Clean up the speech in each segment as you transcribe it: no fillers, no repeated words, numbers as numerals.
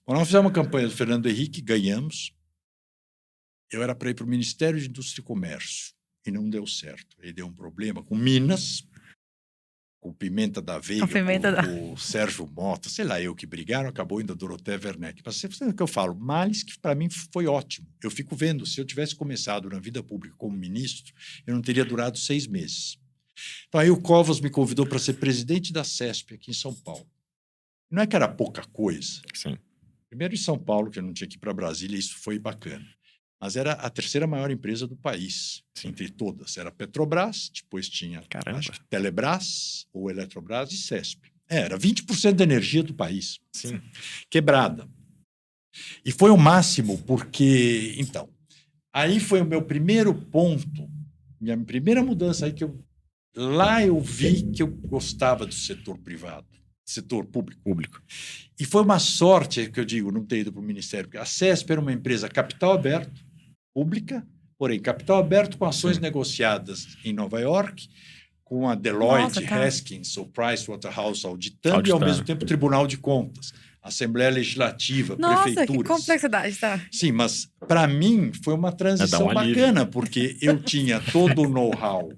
Quando nós fizemos uma campanha do Fernando Henrique, ganhamos. Eu era para ir para o Ministério de Indústria e Comércio e não deu certo. Aí deu um problema com Minas, com Pimenta da Veiga, com o Sérgio Mota, sei lá, eu que brigaram, acabou indo a Dorothea Werneck. Mas você sabe o que eu falo? Males que para mim foi ótimo. Eu fico vendo, se eu tivesse começado na vida pública como ministro, eu não teria durado 6 meses. Então aí o Covas me convidou para ser presidente da CESP aqui em São Paulo. Não é que era pouca coisa. Sim. Primeiro em São Paulo, que eu não tinha que ir para Brasília, isso foi bacana. Mas era a terceira maior empresa do país, entre todas. Era Petrobras, depois tinha acho que Telebrás, ou Eletrobras e CESP. Era 20% da energia do país. Sim. Quebrada. E foi o máximo porque... Então, aí foi o meu primeiro ponto, minha primeira mudança aí que lá eu vi que eu gostava do setor privado, setor público. E foi uma sorte, que eu digo, não ter ido para o Ministério, porque a CESP era uma empresa capital aberto, pública, porém, capital aberto com ações negociadas em Nova York, com a Deloitte, Haskins ou Pricewaterhouse auditando e, ao mesmo tempo, Tribunal de Contas, Assembleia Legislativa, prefeituras. Nossa, que complexidade, tá? Sim, mas, para mim, foi uma transição bacana, porque eu tinha todo o know-how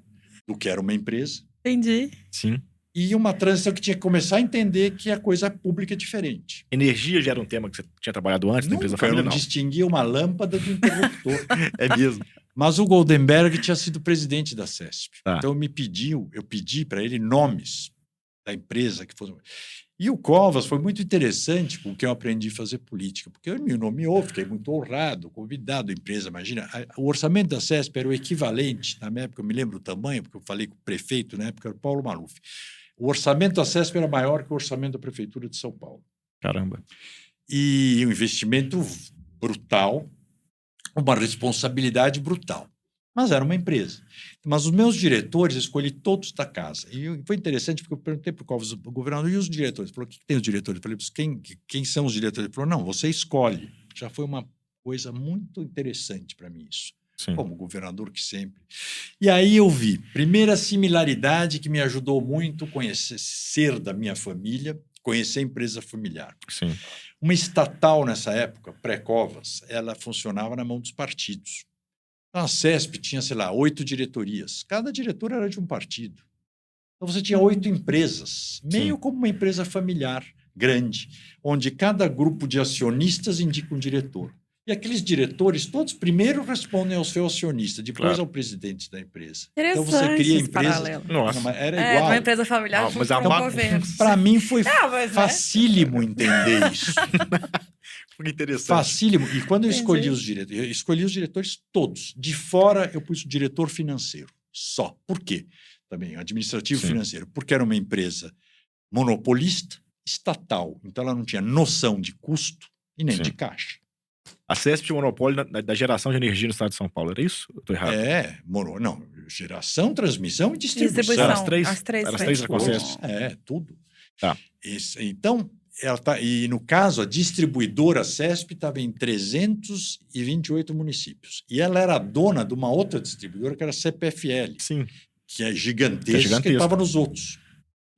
do que era uma empresa. Entendi. Sim. E uma transição que tinha que começar a entender que a coisa pública é diferente. Energia já era um tema que você tinha trabalhado antes da empresa familiar? Eu não distinguia uma lâmpada do interruptor. É mesmo. Mas o Goldenberg tinha sido presidente da CESP. Tá. Então eu pedi para ele nomes da empresa que fosse. E o Covas foi muito interessante com quem eu aprendi a fazer política, porque ele me nomeou, fiquei muito honrado, convidado à empresa. Imagina, o orçamento da CESP era o equivalente, na minha época, eu me lembro o tamanho, porque eu falei com o prefeito na época, era o Paulo Maluf. O orçamento da CESP era maior que o orçamento da Prefeitura de São Paulo. Caramba. E um investimento brutal, uma responsabilidade brutal. Mas era uma empresa. Mas os meus diretores, eu escolhi todos da casa. E foi interessante, porque eu perguntei para o Covas, o governador, e os diretores? Ele falou, o que tem os diretores? Eu falei, quem são os diretores? Ele falou, não, você escolhe. Já foi uma coisa muito interessante para mim isso. Sim. Como governador que sempre. E aí eu vi, primeira similaridade que me ajudou muito conhecer da minha família, conhecer a empresa familiar. Sim. Uma estatal nessa época, pré-Covas, ela funcionava na mão dos partidos. A CESP tinha, sei lá, 8 diretorias. Cada diretor era de um partido. Então você tinha 8 empresas, meio como uma empresa familiar grande, onde cada grupo de acionistas indica um diretor. E aqueles diretores, todos primeiro respondem ao seu acionista, depois ao presidente da empresa. Interessante. Então você cria empresas. Nossa. Não, era igual. Uma empresa familiar mas com governo. Para mim foi facílimo entender isso. Foi interessante. Facílimo. E quando eu escolhi os diretores, eu escolhi os diretores todos. De fora, eu pus o diretor financeiro. Só. Por quê? Também administrativo financeiro. Porque era uma empresa monopolista, estatal. Então ela não tinha noção de custo e nem de caixa. A CESP tinha monopólio da geração de energia no estado de São Paulo, era isso? Eu estou errado? Não, geração, transmissão e distribuição. Eram as três? As três. Eram as três com a CESP? Tudo. Tá. Então, e no caso, a distribuidora CESP estava em 328 municípios. E ela era dona de uma outra distribuidora, que era a CPFL. Sim. Que é gigantesca, que estava nos outros.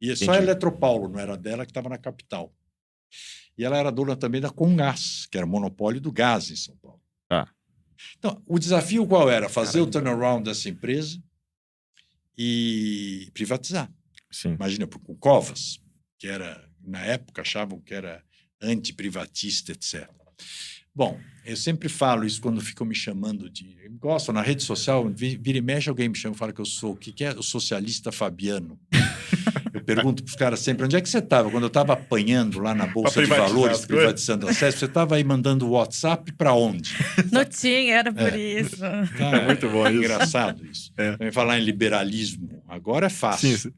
E só a Eletropaulo não era dela, que estava na capital. E ela era dona também da Comgás, que era monopólio do gás em São Paulo. Então, o desafio qual era? Fazer o turnaround dessa empresa e privatizar. Sim. Imagina, com o Covas, que era, na época, achavam que era antiprivatista, etc. Bom, eu sempre falo isso quando ficam me chamando de... Eu gosto, na rede social, vira e mexe, alguém me chama e fala que eu sou... O que é o socialista Fabiano? Eu pergunto para os caras sempre, onde é que você estava? Quando eu estava apanhando lá na Bolsa de Valores, privatizando a CESP, você estava aí mandando WhatsApp para onde? Não tinha, era por isso. É muito bom, é engraçado isso. Também falar em liberalismo, agora é fácil. Sim.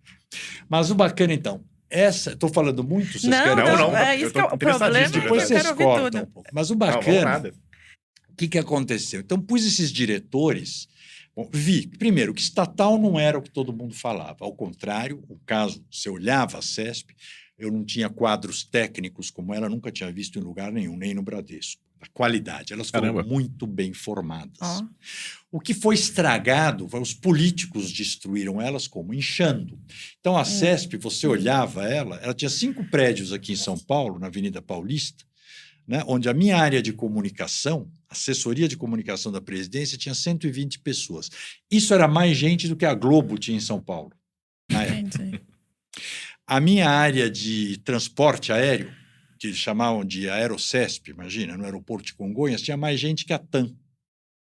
Mas o bacana, então, estou falando muito, vocês querem... Não. É isso que é o problema, depois vocês cortam um pouco. Mas o bacana, o que aconteceu? Então, pus esses diretores... Bom, vi, primeiro, que estatal não era o que todo mundo falava. Ao contrário, o caso, se eu olhava a CESP, eu não tinha quadros técnicos como ela, nunca tinha visto em lugar nenhum, nem no Bradesco. da qualidade. Elas foram Caramba. muito bem formadas. Ó. O que foi estragado, os políticos destruíram elas como? Inchando. Então, a CESP, você olhava ela tinha 5 prédios aqui em São Paulo, na Avenida Paulista, né, onde a minha área de comunicação, assessoria de comunicação da presidência, tinha 120 pessoas. Isso era mais gente do que a Globo tinha em São Paulo, na época. Entendi. A minha área de transporte aéreo, que eles chamavam de Aerocesp, imagina, no aeroporto de Congonhas, tinha mais gente que a TAM.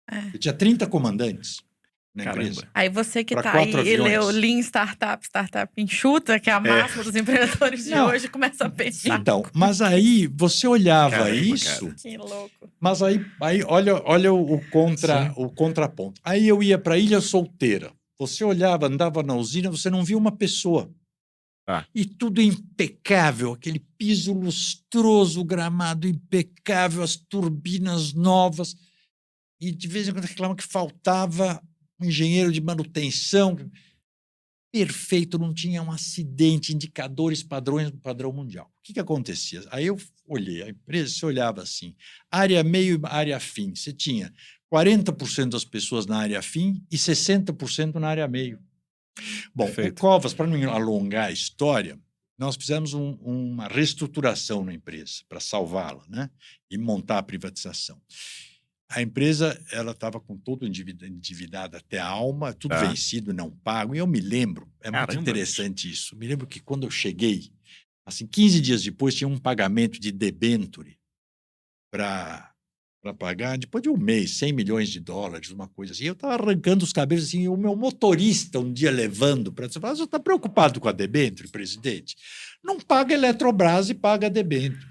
É. Eu tinha 30 comandantes na Caramba. empresa. Aí você que Pra tá aí 4 e leu aviões. Lean Startup enxuta, que é a máxima dos empreendedores de Não. hoje, começa a pensar. Então, mas aí você olhava Caramba, isso, cara. Que louco. mas aí olha o contraponto. Aí eu ia para Ilha Solteira. Você olhava, andava na usina, você não via uma pessoa. Ah. E tudo impecável, aquele piso lustroso, o gramado impecável, as turbinas novas. E de vez em quando reclamam que faltava um engenheiro de manutenção. Perfeito, não tinha um acidente, indicadores, padrões do padrão mundial. O que acontecia? Aí eu olhei a empresa, você olhava assim, área meio e área fim. Você tinha 40% das pessoas na área fim e 60% na área meio. Bom, Perfeito. o Covas, para não alongar a história, nós fizemos uma reestruturação na empresa para salvá-la, né? E montar a privatização. A empresa ela estava com todo endividada até a alma, tudo Tá. vencido, não pago. E eu me lembro, é muito Caramba. interessante isso. Me lembro que quando eu cheguei, assim, 15 dias depois, tinha um pagamento de debênture para pagar, depois de um mês, 100 milhões de dólares, uma coisa assim. Eu estava arrancando os cabelos assim, e o meu motorista um dia levando para você falar, você está preocupado com a debênture, presidente? Não paga Eletrobras e paga a debênture.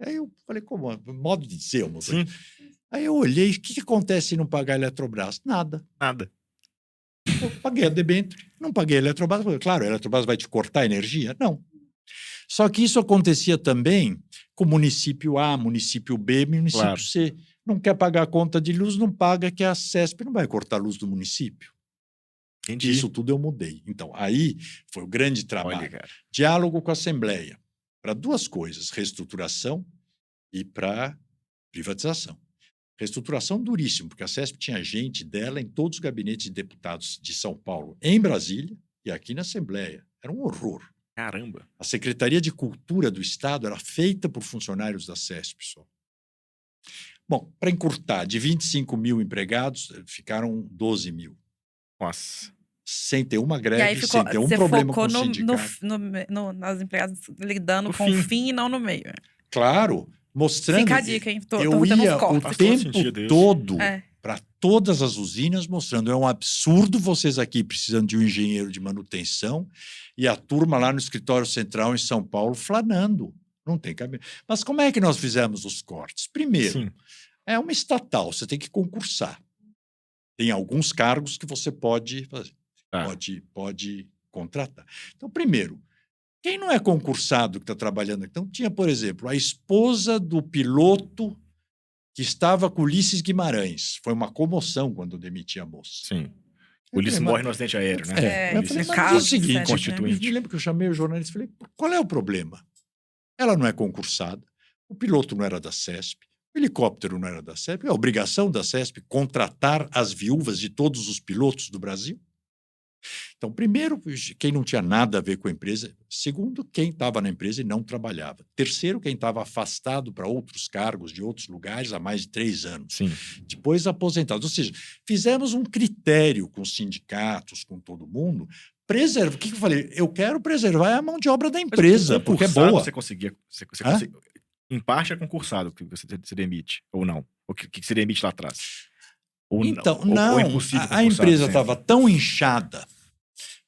Aí eu falei, como? Modo de dizer, motorista. Sim, Aí eu olhei, o que acontece se não pagar a Eletrobras? Nada. nada. Eu paguei a debênture, não paguei a Eletrobras. Claro, a Eletrobras vai te cortar a energia? Não. Só que isso acontecia também com município A, município B, município Claro. C. Não quer pagar a conta de luz, não paga, que a CESP não vai cortar a luz do município. Entendi. Isso tudo eu mudei. Então, aí foi o grande trabalho. Olha, cara. Diálogo com a Assembleia, para 2 coisas, reestruturação e para privatização. Reestruturação duríssima, porque a CESP tinha gente dela em todos os gabinetes de deputados de São Paulo, em Brasília e aqui na Assembleia. Era um horror. Caramba. A Secretaria de Cultura do Estado era feita por funcionários da CESP só. Bom, para encurtar, de 25 mil empregados, ficaram 12 mil. Nossa. Sem ter uma E aí greve, ficou, sem ter um você problema com focou o sindicato. nas empregadas lidando No com fim. o fim e não no meio. Claro, mostrando. Fica a dica, hein? Tô eu botando ia uns cortes. o Faz todo tempo sentido isso. todo É. para todas as usinas mostrando. É um absurdo vocês aqui precisando de um engenheiro de manutenção e a turma lá no escritório central em São Paulo flanando. Não tem cabimento. Mas como é que nós fizemos os cortes? Primeiro, Sim. é uma estatal, você tem que concursar. Tem alguns cargos que você pode fazer, Tá. pode contratar. Então, primeiro, quem não é concursado que está trabalhando aqui? Então, tinha, por exemplo, a esposa do piloto que estava com Ulisses Guimarães. Foi uma comoção quando demiti a moça. Sim. Eu O Ulisses falei, morre no acidente aéreo, né? É, eu Ulisses falei, no mas caso, é o seguinte, etc, Constituinte. me lembro que eu chamei o jornalista e falei, qual é o problema? Ela não é concursada, o piloto não era da CESP, o helicóptero não era da CESP, é a obrigação da CESP contratar as viúvas de todos os pilotos do Brasil. Então, primeiro, quem não tinha nada a ver com a empresa. Segundo, quem estava na empresa e não trabalhava. Terceiro, quem estava afastado para outros cargos de outros lugares há mais de 3 anos. Sim. Depois aposentados. Ou seja, fizemos um critério com os sindicatos, com todo mundo. O que eu falei? Eu quero preservar a mão de obra da empresa, porque é Concursado, boa. Você conseguia. Hã? Conseguia, em parte é concursado que você demite, ou não? O que se demite lá atrás? Ou Então, não. não, Ou é impossível a concursado empresa sempre? estava tão inchada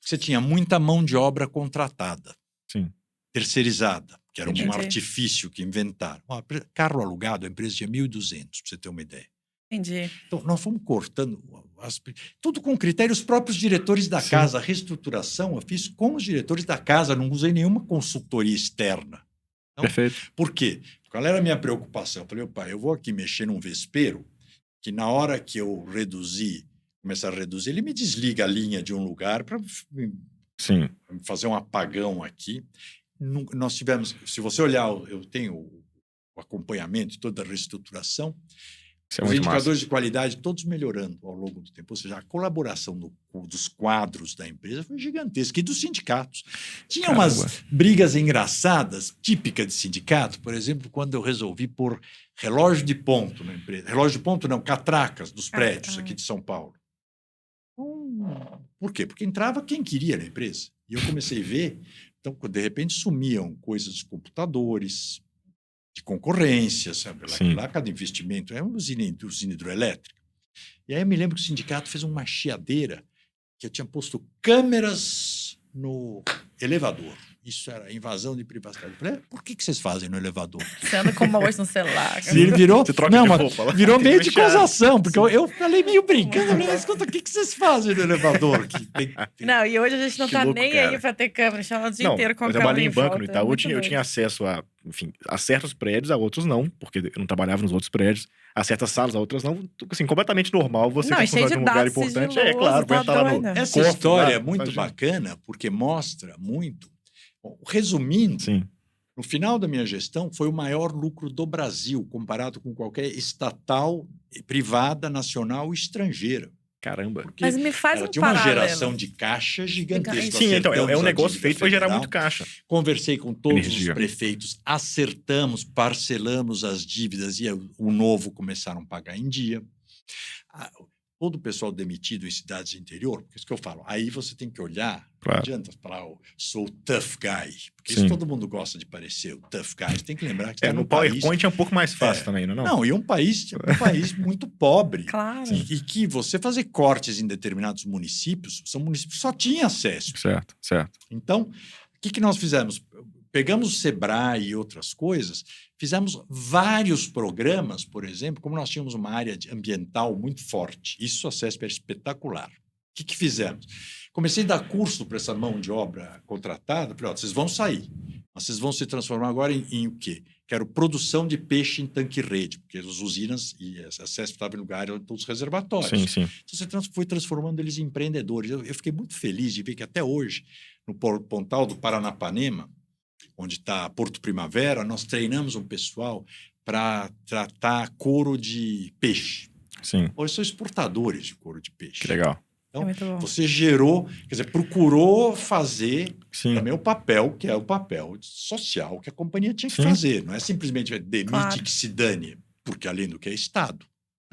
que você tinha muita mão de obra contratada, Sim. terceirizada, que era um Entendi. artifício que inventaram. Carro alugado, a empresa tinha 1.200, para você ter uma ideia. Entendi. Então, nós fomos cortando, tudo com critérios próprios diretores da Sim. casa. A reestruturação eu fiz com os diretores da casa, não usei nenhuma consultoria externa. Não. Perfeito. Por quê? Qual era a minha preocupação? Eu falei, pai, eu vou aqui mexer num vespeiro que na hora que eu começar a reduzir, ele me desliga a linha de um lugar para Sim. fazer um apagão aqui. Nós tivemos, se você olhar, eu tenho o o acompanhamento, toda a reestruturação, Isso é os muito massa. indicadores de qualidade todos melhorando ao longo do tempo. Ou seja, a colaboração dos quadros da empresa foi gigantesca, e dos sindicatos. Tinha Caramba. umas brigas engraçadas, típicas de sindicato, por exemplo, quando eu resolvi pôr relógio de ponto na empresa. Relógio de ponto não, catracas dos prédios aqui de São Paulo. Por quê? Porque entrava quem queria na empresa. E eu comecei a ver, então, de repente sumiam coisas de computadores, de concorrência, sabe? Sim. Lá cada investimento é uma usina hidroelétrica. E aí eu me lembro que o sindicato fez uma chiadeira que eu tinha posto câmeras no elevador. Isso era invasão de privacidade. Eu falei, por que vocês fazem no elevador? Você anda com uma hoje no celular. E ele virou, Você troca não, de mas roupa lá. virou meio de Tem que fechar. gozação, porque eu falei meio brincando, eu falei, mas escuta, o que vocês fazem no elevador? Não, e hoje a gente não Que tá louco, nem cara. aí pra ter câmera, chama o dia Não, inteiro com a eu câmera trabalhei em banco volta, no é Itaú, muito eu doido. tinha acesso a certos prédios, a outros não, porque eu não trabalhava nos outros prédios. A certas salas, a outras não. Assim, completamente normal você Não, que e cheio funciona de de um lugar dados importante. É, sigiloso, claro, vai tá estar lá no... doida. Essa Corpo, história é lá, muito imagina. bacana, porque mostra muito. Bom, resumindo, Sim, no final da minha gestão, foi o maior lucro do Brasil, comparado com qualquer estatal, privada, nacional ou estrangeira. caramba. Porque Mas me faz ela um tinha uma paralelo. geração de caixa gigantesca. Sim, então, é um Acertamos a negócio dívida feito para gerar federal. muito caixa. Conversei com todos Energia. os prefeitos, acertamos, parcelamos as dívidas e o novo começaram a pagar em dia. Todo o pessoal demitido em cidades de interior, porque é isso que eu falo, aí você tem que olhar, Claro. não adianta falar, sou o tough guy, porque Sim. isso todo mundo gosta de parecer, o tough guy. Você tem que lembrar que você está No num país... PowerPoint é um pouco mais fácil também, não? Não, e um país muito pobre. Claro. E que você fazer cortes em determinados municípios, são municípios que só tinham acesso. Certo, certo. Então, o que nós fizemos? Pegamos o Sebrae e outras coisas, fizemos vários programas, por exemplo, como nós tínhamos uma área ambiental muito forte. Isso a CESP é espetacular. O que fizemos? Comecei a dar curso para essa mão de obra contratada. Falei, ó, vocês vão sair, mas vocês vão se transformar agora em o quê? Quero produção de peixe em tanque-rede, porque as usinas e a CESP estava em lugar onde estão os reservatórios. Sim, sim. Então, você foi transformando eles em empreendedores. Eu fiquei muito feliz de ver que até hoje, no Pontal do Paranapanema, onde está Porto Primavera, nós treinamos um pessoal para tratar couro de peixe. Sim, Hoje são exportadores de couro de peixe. que legal. Então, É muito bom. você gerou, quer dizer, procurou fazer Sim, também o papel, que é o papel social que a companhia tinha que Sim. fazer. Não é simplesmente demite Claro. que se dane, porque além do que é Estado.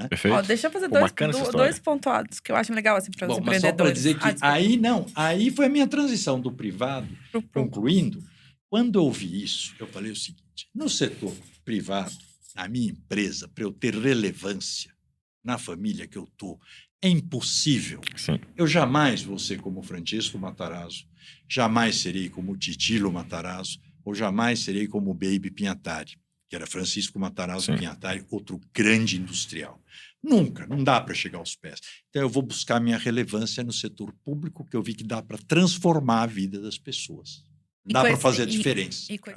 perfeito. Ó, deixa eu fazer Pô, bacana essa história. dois pontuados que eu acho legal assim, para os Bom, mas só para empreendedores. dizer que Desculpa. aí foi a minha transição do privado. Pro- Concluindo, quando eu ouvi isso, eu falei o seguinte: no setor privado, na minha empresa, para eu ter relevância na família que eu estou, é impossível. Sim, Eu jamais vou ser como Francesco Matarazzo, jamais serei como Titilo Matarazzo, ou jamais serei como Baby Pinhatari, que era Francisco Matarazzo Sim. Pinhatari, outro grande industrial. Nunca, não dá para chegar aos pés. Então, eu vou buscar minha relevância no setor público, que eu vi que dá para transformar a vida das pessoas. E Dá com para esse- fazer a e- diferença. e com-